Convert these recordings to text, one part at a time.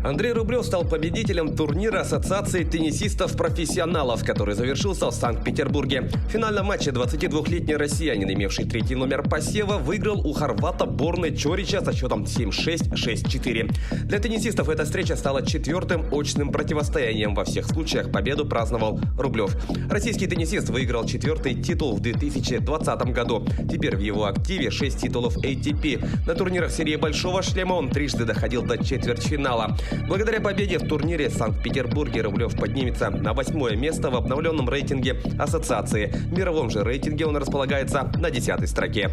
Андрей Рублев стал победителем турнира Ассоциации теннисистов-профессионалов, который завершился в Санкт-Петербурге. В финальном матче 22-летний россиянин, имевший третий номер посева, выиграл у хорвата Борны Чорича со счетом 7-6, 6-4. Для теннисистов эта встреча стала четвертым очным противостоянием. Во всех случаях победу праздновал Рублев. Российский теннисист выиграл четвертый титул в 2020 году. Теперь в его активе 6 титулов ATP. На турнирах серии Большого шлема он трижды доходил до четвертьфинала. Благодаря победе в турнире в Санкт-Петербурге Рублев поднимется на 8-е место в обновленном рейтинге ассоциации. В мировом же рейтинге он располагается на 10-й строке.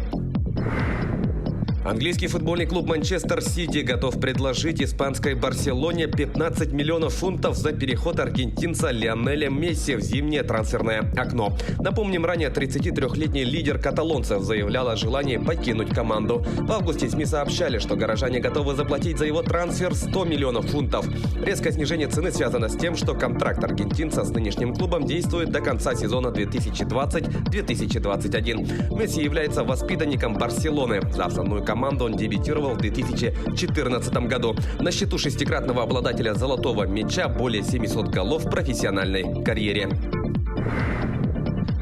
Английский футбольный клуб «Манчестер Сити» готов предложить испанской «Барселоне» 15 миллионов фунтов за переход аргентинца Лионеля Месси в зимнее трансферное окно. Напомним, ранее 33-летний лидер каталонцев заявлял о желании покинуть команду. В августе СМИ сообщали, что горожане готовы заплатить за его трансфер 100 миллионов фунтов. Резкое снижение цены связано с тем, что контракт аргентинца с нынешним клубом действует до конца сезона 2020-2021. Месси является воспитанником «Барселоны». За основную команду он дебютировал в 2014 году. На счету шестикратного обладателя золотого мяча более 700 голов в профессиональной карьере.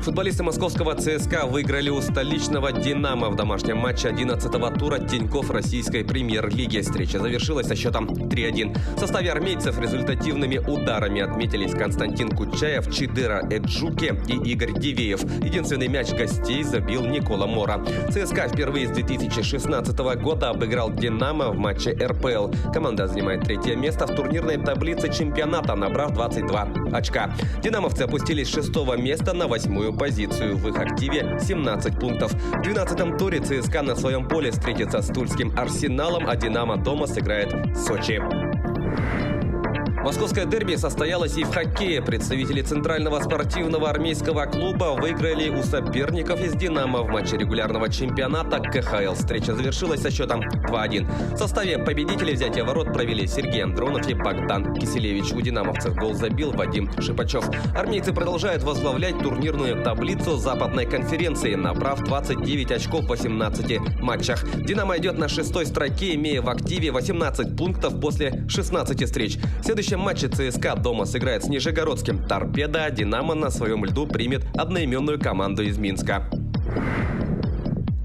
Футболисты московского ЦСКА выиграли у столичного «Динамо» в домашнем матче 11-го тура Тинькофф российской премьер-лиги. Встреча завершилась со счетом 3-1. В составе армейцев результативными ударами отметились Константин Кучаев, Чидыра Эджуке и Игорь Дивеев. Единственный мяч гостей забил Никола Мора. ЦСКА впервые с 2016 года обыграл «Динамо» в матче РПЛ. Команда занимает третье место в турнирной таблице чемпионата, набрав 22 очка. «Динамовцы» опустились с 6-го места на 8-ю позицию. В их активе 17 пунктов. В 12-м туре ЦСКА на своем поле встретится с тульским «Арсеналом», а «Динамо» дома сыграет в Сочи. Московское дерби состоялось и в хоккее. Представители Центрального спортивного армейского клуба выиграли у соперников из «Динамо» в матче регулярного чемпионата КХЛ. Встреча завершилась со счетом 2-1. В составе победителей взятия ворот провели Сергей Андронов и Богдан Киселевич. У динамовцев гол забил Вадим Шипачев. Армейцы продолжают возглавлять турнирную таблицу западной конференции, набрав 29 очков в 18 матчах. «Динамо» идет на 6-й строке, имея в активе 18 пунктов после 16 встреч. В следующем матче ЦСКА дома сыграет с нижегородским «Торпедо», а «Динамо» на своем льду примет одноименную команду из Минска.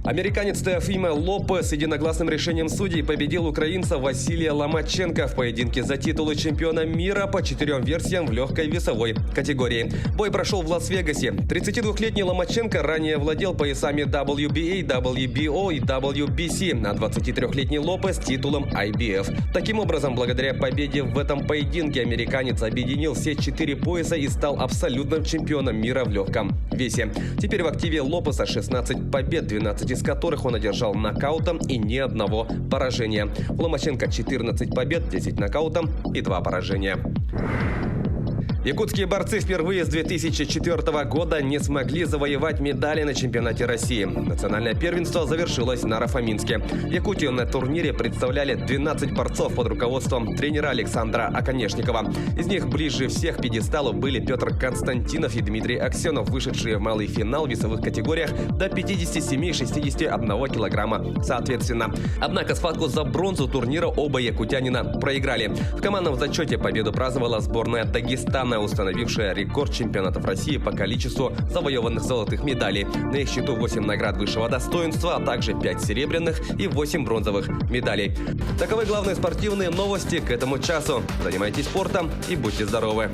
Американец Теофимо Лопес единогласным решением судей победил украинца Василия Ломаченко в поединке за титулы чемпиона мира по 4 версиям в легкой весовой категории. Бой прошел в Лас-Вегасе. 32-летний Ломаченко ранее владел поясами WBA, WBO и WBC, а 23-летний Лопес титулом IBF. Таким образом, благодаря победе в этом поединке американец объединил все 4 пояса и стал абсолютным чемпионом мира в легком весе. Теперь в активе Лопеса 16 побед, 12 из которых он одержал нокаутом и ни одного поражения. У Ломаченко 14 побед, 10 нокаутом и 2 поражения. Якутские борцы впервые с 2004 года не смогли завоевать медали на чемпионате России. Национальное первенство завершилось на Наро-Фоминске. Якутию на турнире представляли 12 борцов под руководством тренера Александра Оконешникова. Из них ближе всех к пьедесталу были Петр Константинов и Дмитрий Аксенов, вышедшие в малый финал в весовых категориях до 57 и 61 килограмма соответственно. Однако схватку за бронзу турнира оба якутянина проиграли. В командном зачете победу праздновала сборная Дагестана, установившая рекорд чемпионатов России по количеству завоеванных золотых медалей. На их счету 8 наград высшего достоинства, а также 5 серебряных и 8 бронзовых медалей. Таковы главные спортивные новости к этому часу. Занимайтесь спортом и будьте здоровы!